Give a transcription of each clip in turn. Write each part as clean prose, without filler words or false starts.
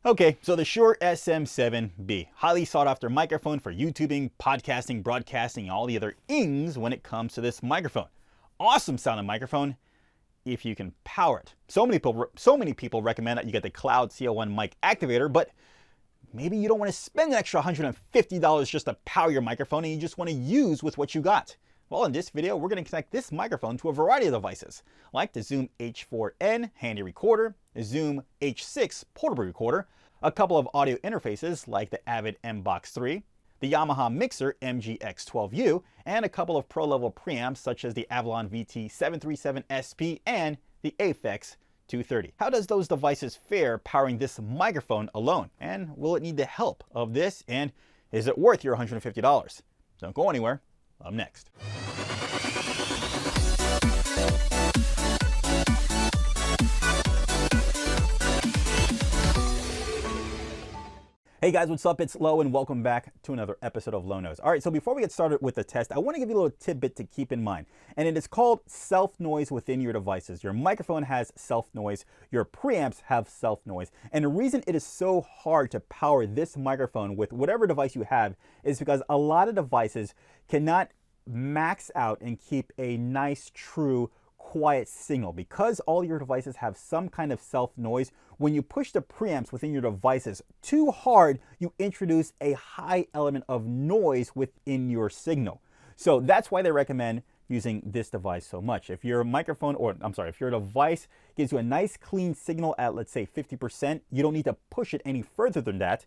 Okay, so the Shure SM7b, highly sought after microphone for YouTubing, podcasting, broadcasting, and all the other ings when it comes to this microphone. Awesome sounding microphone if you can power it. So many people recommend that you get the CL-1 Mic Activator, but maybe you don't want to spend an extra $150 just to power your microphone and you just want to use with what you got. Well, in this video, we're going to connect this microphone to a variety of devices, like the Zoom H4n handy recorder, the Zoom H6 portable recorder, a couple of audio interfaces like the Avid Mbox 3, the Yamaha Mixer MGX12U, and a couple of pro-level preamps such as the Avalon VT737SP and the Aphex 230. How does those devices fare powering this microphone alone? And will it need the help of this? And is it worth your $150? Don't go anywhere. Up next. Hey guys, what's up? It's Lo and welcome back to another episode of Lo Knows. All right, so before we get started with the test, I want to give you a little tidbit to keep in mind. And it is called self-noise within your devices. Your microphone has self-noise, your preamps have self-noise. And the reason it is so hard to power this microphone with whatever device you have is because a lot of devices cannot max out and keep a nice, true, quiet signal. Because all your devices have some kind of self-noise, when you push the preamps within your devices too hard, you introduce a high element of noise within your signal. So that's why they recommend using this device so much. If your microphone, or I'm sorry, if your device gives you a nice clean signal at, let's say, 50%, you don't need to push it any further than that.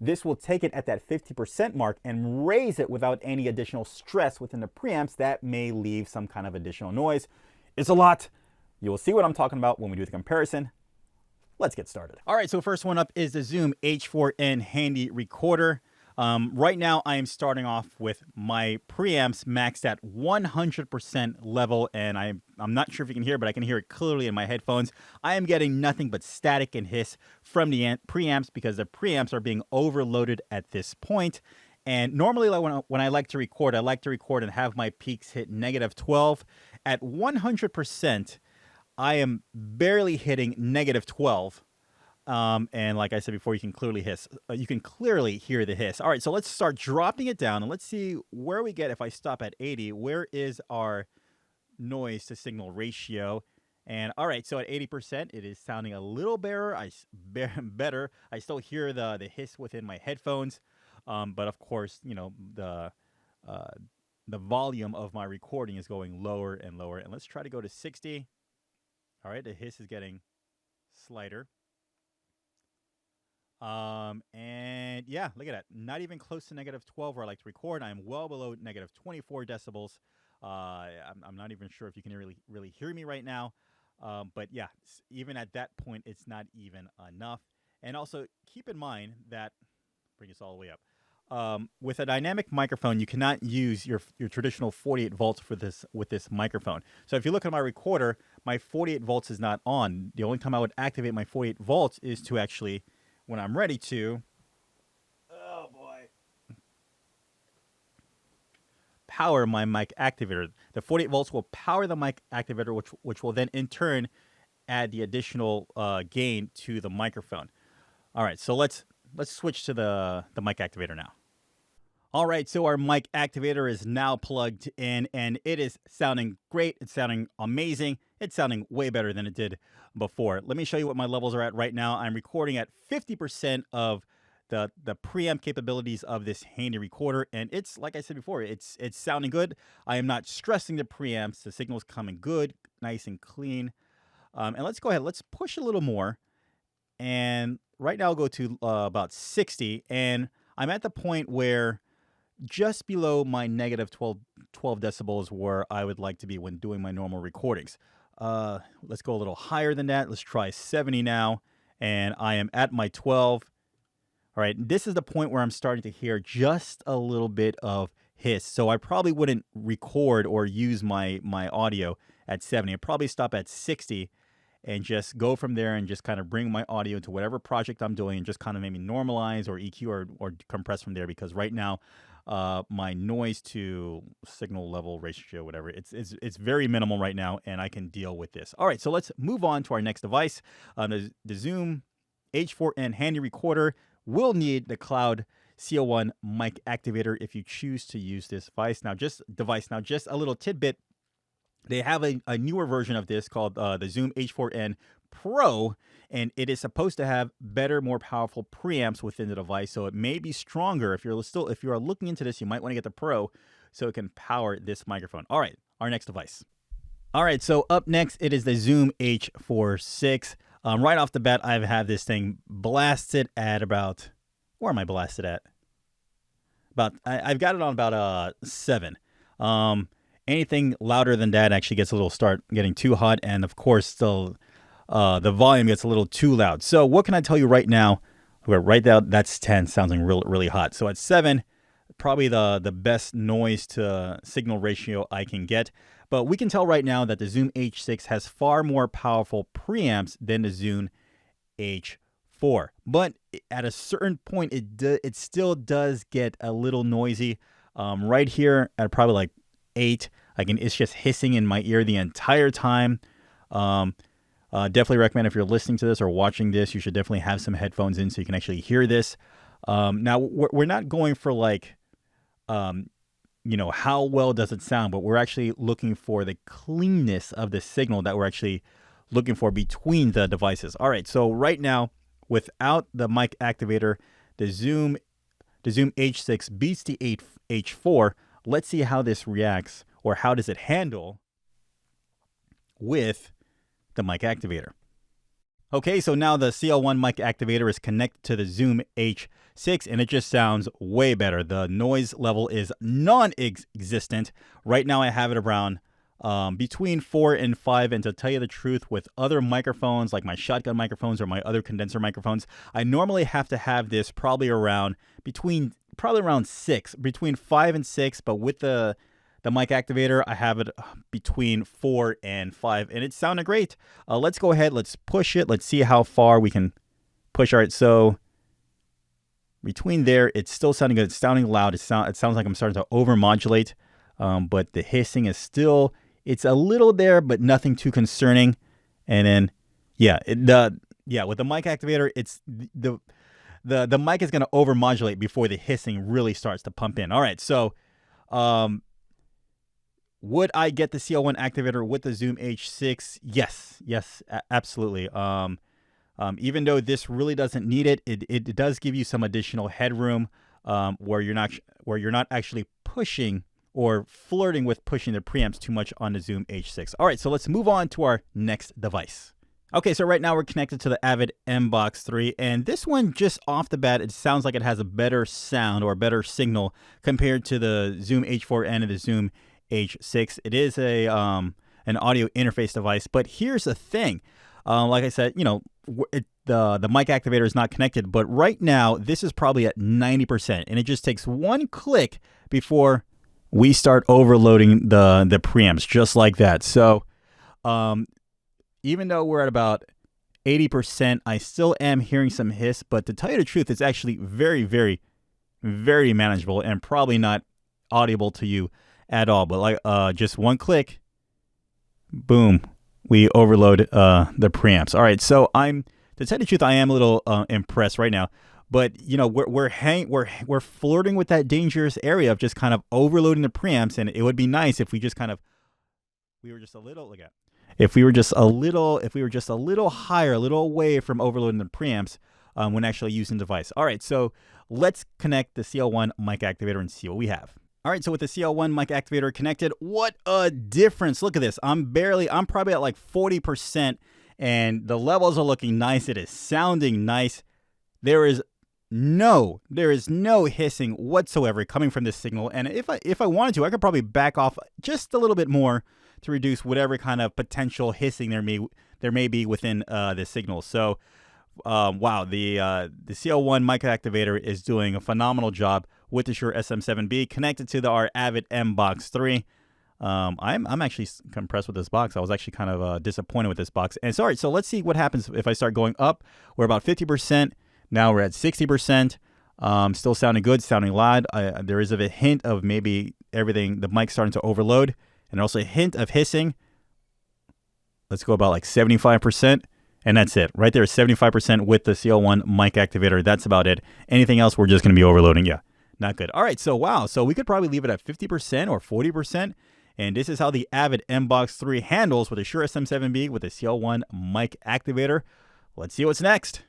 This will take it at that 50% mark and raise it without any additional stress within the preamps that may leave some kind of additional noise. It's a lot. You will see what I'm talking about when we do the comparison. Let's get started. All right, so first one up is the Zoom H4n handy recorder. Right now, I am starting off with my preamps maxed at 100% level, and I'm not sure if you can hear, but I can hear it clearly in my headphones. I am getting nothing but static and hiss from the preamps because the preamps are being overloaded at this point. And normally, when I like to record and have my peaks hit -12. At 100%, I am barely hitting -12. And like I said before, you can clearly hiss. You can clearly hear the hiss. All right, so let's start dropping it down and let's see where we get if I stop at 80. Where is our noise to signal ratio? And all right, so at 80%, it is sounding a little better. I still hear the hiss within my headphones, but of course, you know, the volume of my recording is going lower and lower. And let's try to go to 60. All right, the hiss is getting slighter. And yeah, look at that. Not even close to -12 where I like to record. I'm well below -24 decibels. I'm not even sure if you can really hear me right now. But yeah, even at that point, it's not even enough. And also keep in mind that, bring us all the way up. With a dynamic microphone, you cannot use your traditional 48 volts with this microphone. So if you look at my recorder, my 48 volts is not on. The only time I would activate my 48 volts is to actually, when I'm ready to, oh boy, power my mic activator. The 48 volts will power the mic activator, which will then in turn add the additional gain to the microphone. All right, so let's switch to the mic activator now. All right, so our mic activator is now plugged in, and it is sounding great. It's sounding amazing. It's sounding way better than it did before. Let me show you what my levels are at right now. I'm recording at 50% of the preamp capabilities of this handy recorder, and it's, like I said before, it's sounding good. I am not stressing the preamps. The signal's coming good, nice and clean. And let's go ahead. Let's push a little more. And right now I'll go to about 60, and I'm at the point where just below my -12 decibels where I would like to be when doing my normal recordings. Let's go a little higher than that. Let's try 70 now, and I am at my 12. All right, this is the point where I'm starting to hear just a little bit of hiss. So I probably wouldn't record or use my audio at 70. I'd probably stop at 60 and just go from there and just kind of bring my audio into whatever project I'm doing and just kind of maybe normalize or EQ or compress from there, because right now my noise to signal level ratio, whatever, it's very minimal right now, and I can deal with this. All right, so let's move on to our next device, the Zoom H4n handy recorder will need the Cloud CL-1 Mic Activator if you choose to use this device. Now, just a little tidbit. They have a newer version of this called the Zoom H4n Pro, and it is supposed to have better, more powerful preamps within the device. So it may be stronger. If you are looking into this, you might want to get the Pro so it can power this microphone. All right, our next device. All right, so up next, it is the Zoom H46. Right off the bat, I've had this thing blasted at about, where am I blasted at? I've got it on about 7. Anything louder than that actually gets start getting too hot, and of course, still the volume gets a little too loud. So what can I tell you right now? Right now, that's 10, sounding really hot. So at 7, probably the best noise to signal ratio I can get. But we can tell right now that the Zoom H6 has far more powerful preamps than the Zoom H4. But at a certain point, it still does get a little noisy. Right here at probably like 8, it's just hissing in my ear the entire time. Definitely recommend if you're listening to this or watching this, you should definitely have some headphones in so you can actually hear this. Now, we're not going for like, how well does it sound, but we're actually looking for the cleanness of the signal that we're actually looking for between the devices. All right, so right now, without the mic activator, the Zoom H6 beats the H4. Let's see how this reacts, or how does it handle with the mic activator. Okay, so now the CL-1 Mic Activator is connected to the Zoom H6, and it just sounds way better. The noise level is non-existent. Right now I have it around between 4 and 5, and to tell you the truth, with other microphones, like my shotgun microphones or my other condenser microphones, I normally have to have this probably around 6, between 5 and 6, but with the mic activator, I have it between 4 and 5, and it sounded great. Let's go ahead, let's push it, let's see how far we can push. All right, so between there, it's still sounding good, it's sounding loud, it sounds like I'm starting to overmodulate, but the hissing is still, it's a little there, but nothing too concerning. And then, with the mic activator, it's the mic is going to overmodulate before the hissing really starts to pump in. All right, so would I get the CL-1 activator with the Zoom H6? Yes, absolutely. Even though this really doesn't need it, it does give you some additional headroom where you're not actually pushing or flirting with pushing the preamps too much on the Zoom H6. All right, so let's move on to our next device. Okay, so right now we're connected to the Avid Mbox 3, and this one, just off the bat, it sounds like it has a better sound or better signal compared to the Zoom H4n and the Zoom H6. It is an audio interface device, but here's the thing. Like I said, the mic activator is not connected, but right now this is probably at 90%, and it just takes one click before we start overloading the preamps, just like that. So even though we're at about 80%, I still am hearing some hiss, but to tell you the truth, it's actually very, very, very manageable and probably not audible to you at all. But like just one click, boom, we overload the preamps. All right, so to tell you the truth, I am a little impressed right now. But we're flirting with that dangerous area of just kind of overloading the preamps, and it would be nice if we were just a little higher, a little away from overloading the preamps when actually using the device. All right, so let's connect the CL-1 mic activator and see what we have. All right, so with the CL-1 mic activator connected, what a difference. Look at this. I'm probably at like 40%, and the levels are looking nice. It is sounding nice. There is no hissing whatsoever coming from this signal. And if I wanted to, I could probably back off just a little bit more to reduce whatever kind of potential hissing there may be within the signal. So, wow, the CL-1 mic activator is doing a phenomenal job with the Shure SM7b connected to our Avid Mbox 3. I'm actually impressed with this box. I was actually kind of disappointed with this box. And sorry, so let's see what happens if I start going up. We're about 50%. Now we're at 60%. Still sounding good, sounding loud. There is a hint of maybe the mic starting to overload, and also a hint of hissing. Let's go about like 75%. And that's it. Right there, 75% with the CL-1 Mic Activator. That's about it. Anything else, we're just going to be overloading. Yeah, not good. All right, so wow. So we could probably leave it at 50% or 40%. And this is how the Avid Mbox 3 handles with a Shure SM7b with a CL-1 Mic Activator. Let's see what's next.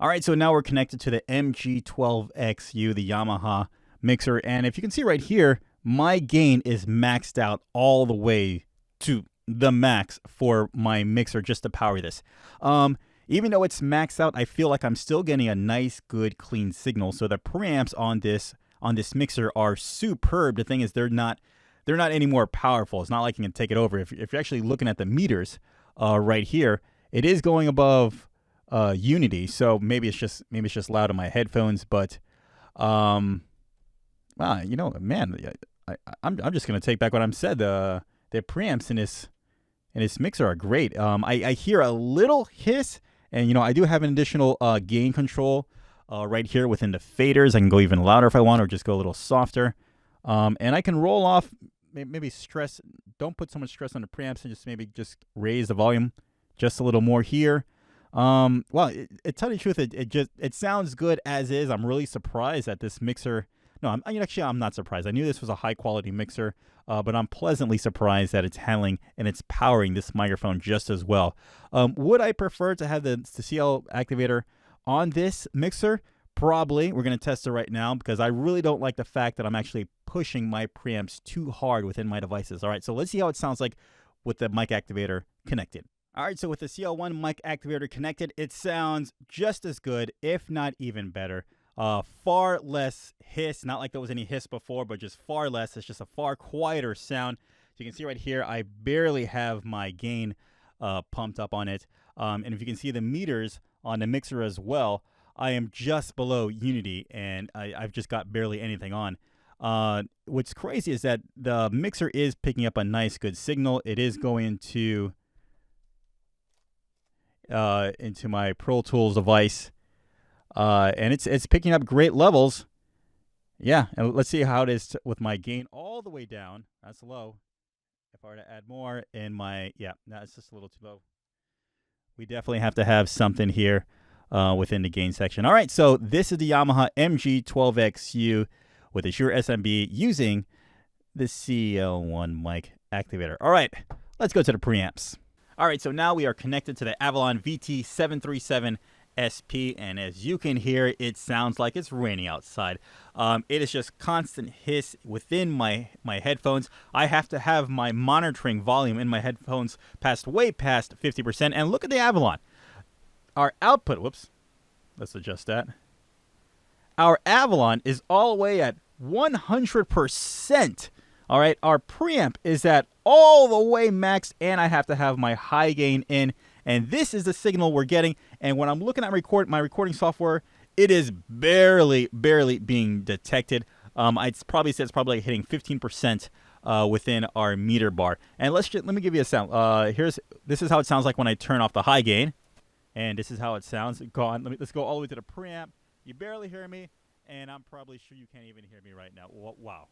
All right, so now we're connected to the MG12XU, the Yamaha mixer. And if you can see right here, my gain is maxed out all the way to the max for my mixer just to power this. Even though it's maxed out, I feel like I'm still getting a nice, good, clean signal. So the preamps on this mixer are superb. The thing is, they're not any more powerful. It's not like you can take it over. If you're actually looking at the meters right here, it is going above unity. So maybe it's just loud in my headphones. But you know, man, I'm just gonna take back what I said. The preamps in this mixer are great. I hear a little hiss, and you know, I do have an additional gain control right here within the faders. I can go even louder if I want, or just go a little softer. And I can roll off maybe stress. Don't put so much stress on the preamps, and just raise the volume just a little more here. Well, to tell you the truth, it sounds good as is. I'm really surprised that this mixer. No, I'm not surprised. I knew this was a high quality mixer, but I'm pleasantly surprised that it's handling and it's powering this microphone just as well. Would I prefer to have the CL activator on this mixer? Probably. We're going to test it right now because I really don't like the fact that I'm actually pushing my preamps too hard within my devices. All right, so let's see how it sounds like with the mic activator connected. All right, so with the CL-1 mic activator connected, it sounds just as good, if not even better. Far less hiss, not like there was any hiss before, but just far less. It's just a far quieter sound. So you can see right here, I barely have my gain pumped up on it. And if you can see the meters on the mixer as well, I am just below unity, and I've just got barely anything on. What's crazy is that the mixer is picking up a nice, good signal. It is going into my Pro Tools device, and it's picking up great levels. Yeah, and let's see how it is with my gain all the way down. That's low. If I were to add more in my, yeah, that's just a little too low. We definitely have to have something here within the gain section. All right, so this is the Yamaha MG12XU with the Shure SM7b using the CL-1 Mic Activator. All right, let's go to the preamps. All right, so now we are connected to the Avalon VT737 SP, and as you can hear, it sounds like it's raining outside. It is just constant hiss within my headphones. I have to have my monitoring volume in my headphones way past 50%. And look at the Avalon. Our output, whoops, let's adjust that. Our Avalon is all the way at 100%. All right, our preamp is at all the way maxed, and I have to have my high gain in. And this is the signal we're getting. And when I'm looking at my recording software, it is barely being detected. I'd probably say it's probably like hitting 15% within our meter bar. And let me give you a sound. This is how it sounds like when I turn off the high gain, and this is how it sounds. Let's go all the way to the preamp. You barely hear me, and I'm probably sure you can't even hear me right now. Wow.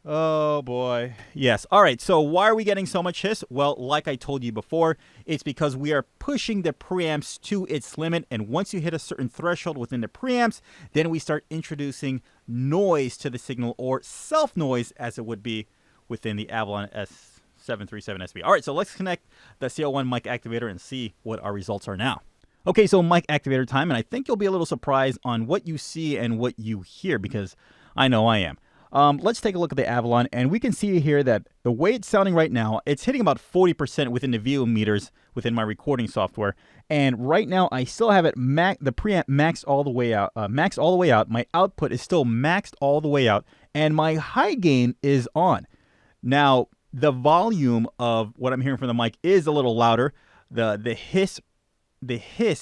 Oh, boy. Yes. All right. So why are we getting so much hiss? Well, like I told you before, it's because we are pushing the preamps to its limit. And once you hit a certain threshold within the preamps, then we start introducing noise to the signal, or self-noise as it would be within the Avalon S737 SP. All right. So let's connect the CL-1 Mic Activator and see what our results are now. Okay. So mic activator time. And I think you'll be a little surprised on what you see and what you hear, because I know I am. Let's take a look at the Avalon, and we can see here that the way it's sounding right now, it's hitting about 40% within the VO meters within my recording software. And right now, I still have it the preamp maxed all the way out. My output is still maxed all the way out, and my high gain is on. Now, the volume of what I'm hearing from the mic is a little louder. The hiss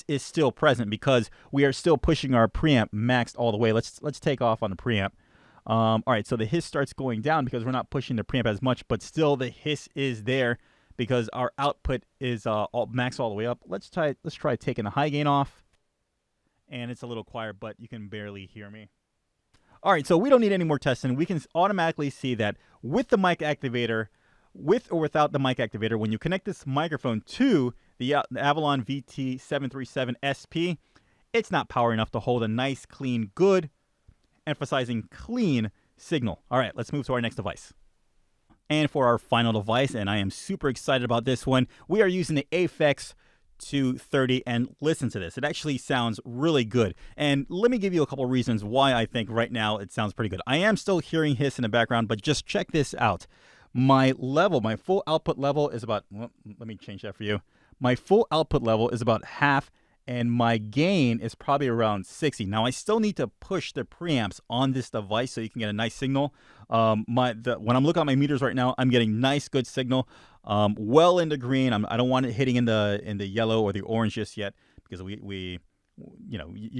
is still present because we are still pushing our preamp maxed all the way. Let's take off on the preamp. All right, so the hiss starts going down because we're not pushing the preamp as much, but still the hiss is there because our output is all max all the way up. Let's try taking the high gain off, and it's a little quieter, but you can barely hear me. All right, so we don't need any more testing. We can automatically see that with the mic activator, with or without the mic activator, when you connect this microphone to the Avalon VT737 SP, it's not power enough to hold a nice, clean, good, emphasizing clean signal. All right, let's move to our next device. And for our final device, and I am super excited about this one, we are using the Aphex 230, and listen to this. It actually sounds really good. And let me give you a couple reasons why I think right now it sounds pretty good. I am still hearing hiss in the background, but just check this out. My full output level is about, well, let me change that for you. My full output level is about half, and my gain is probably around 60. Now, I still need to push the preamps on this device so you can get a nice signal. When I'm looking at my meters right now, I'm getting nice, good signal, well into green. I don't want it hitting in the yellow or the orange just yet, because you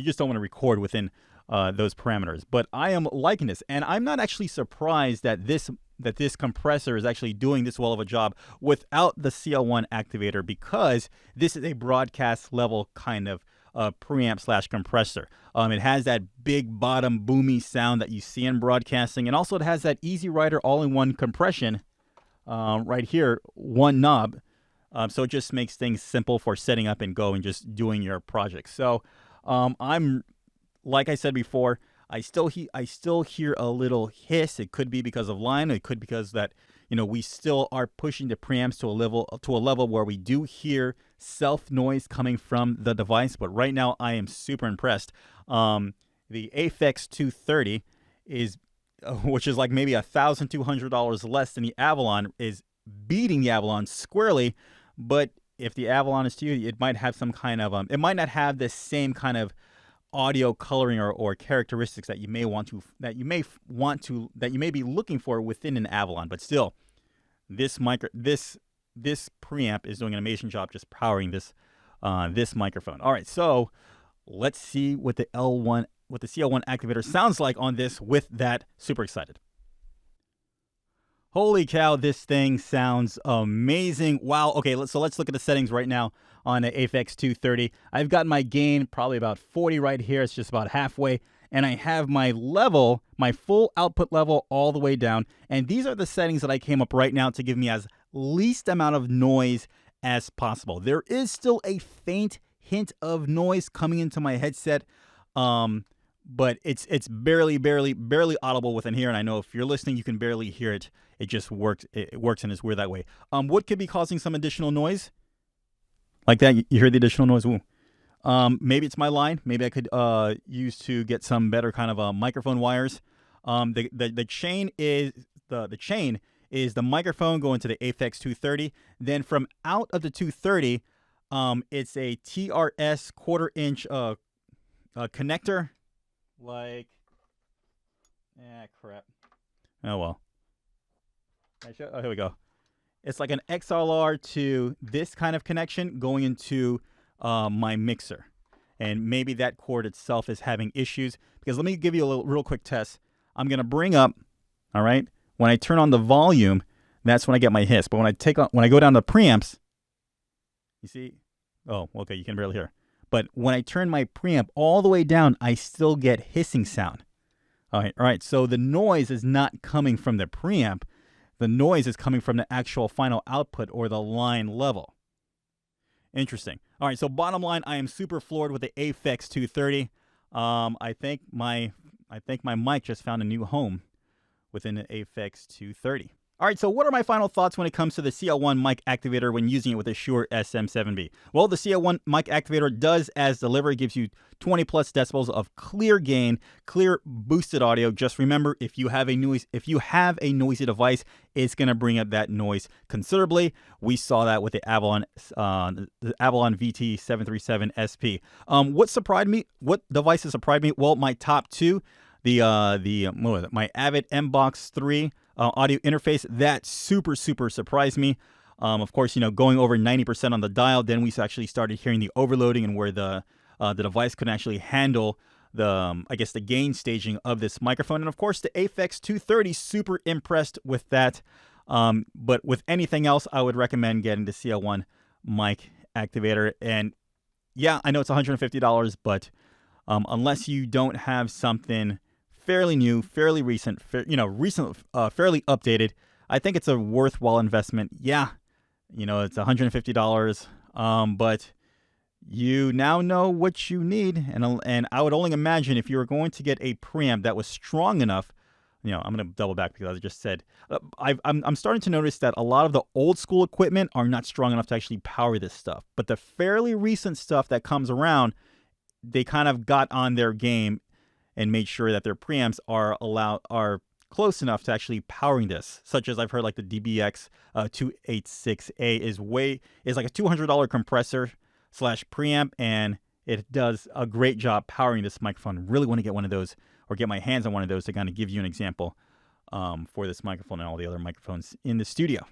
just don't want to record within those parameters. But I am liking this, and I'm not actually surprised that this compressor is actually doing this well of a job without the CL-1 activator, because this is a broadcast level kind of preamp / compressor. It has that big bottom boomy sound that you see in broadcasting, and also it has that Easy Rider all-in-one compression right here, one knob. So it just makes things simple for setting up and go and just doing your project. So I'm, like I said before, I still hear a little hiss. It could be because of line. It could be because that we still are pushing the preamps to a level where we do hear self noise coming from the device. But right now, I am super impressed. The Aphex 230 is, which is like maybe $1,200 less than the Avalon, is beating the Avalon squarely. But if the Avalon is to you, it might have some kind of it might not have the same kind of audio coloring or characteristics that you may be looking for within an Avalon. But still, this preamp is doing an amazing job just powering this microphone. All right, so let's see what the CL-1 activator sounds like on this with that. Super excited. Holy cow, this thing sounds amazing. Wow. Okay, so let's look at the settings right now on the Aphex 230. I've got my gain probably about 40 right here. It's just about halfway. And I have my level, my full output level all the way down. And these are the settings that I came up right now to give me as least amount of noise as possible. There is still a faint hint of noise coming into my headset. But it's barely audible within here, and I know if you're listening, you can barely hear it. It just works. It works, and it's weird that way. What could be causing some additional noise? Like that, you hear the additional noise. Ooh. Maybe it's my line. Maybe I could use to get some better kind of microphone wires. The chain is the microphone going to the Aphex 230. Then from out of the 230, it's a TRS 1/4 inch connector. Like, crap. Oh, well. Oh, here we go. It's like an XLR to this kind of connection going into my mixer. And maybe that cord itself is having issues. Because let me give you a real quick test. I'm going to bring up, all right, when I turn on the volume, that's when I get my hiss. But when I go down to preamps, you see? Oh, okay, you can barely hear. But when I turn my preamp all the way down, I still get hissing sound. All right. So the noise is not coming from the preamp. The noise is coming from the actual final output or the line level. Interesting. All right. So bottom line, I am super floored with the Aphex 230. I think my mic just found a new home within the Aphex 230. All right, so what are my final thoughts when it comes to the CL-1 Mic Activator when using it with the Shure SM7b? Well, the CL-1 Mic Activator does as delivered, gives you 20 plus decibels of clear gain, clear boosted audio. Just remember, if you have a noisy device, it's going to bring up that noise considerably. We saw that with the Avalon VT737 SP. What devices surprised me? Well, my top two, my Avid Mbox 3 audio interface, that super surprised me. Of course, going over 90% on the dial, then we actually started hearing the overloading and where the device couldn't actually handle the gain staging of this microphone. And of course, the Aphex 230, super impressed with that. But with anything else, I would recommend getting the CL-1 Mic Activator. And yeah, I know it's $150, but unless you don't have something fairly new, fairly recent, fairly updated, I think it's a worthwhile investment. Yeah, you know, it's $150, but you now know what you need. And I would only imagine if you were going to get a preamp that was strong enough, you know, I'm going to double back because I just said, I'm starting to notice that a lot of the old school equipment are not strong enough to actually power this stuff. But the fairly recent stuff that comes around, they kind of got on their game and made sure that their preamps are close enough to actually powering this. Such as I've heard like the DBX 286A is like a $200 compressor / preamp, and it does a great job powering this microphone. Really want to get one of those, or get my hands on one of those to kind of give you an example for this microphone and all the other microphones in the studio.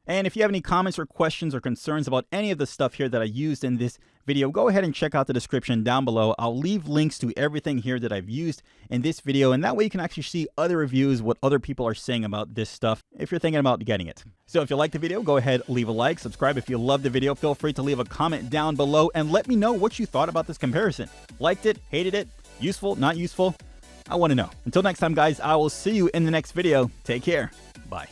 And if you have any comments or questions or concerns about any of the stuff here that I used in this video, go ahead and check out the description down below. I'll leave links to everything here that I've used in this video, and that way you can actually see other reviews, what other people are saying about this stuff, if you're thinking about getting it. So if you like the video, go ahead, leave a like, subscribe. If you love the video, feel free to leave a comment down below and let me know what you thought about this comparison. Liked it, hated it, useful, not useful? I want to know. Until next time, guys, I will see you in the next video. Take care. Bye.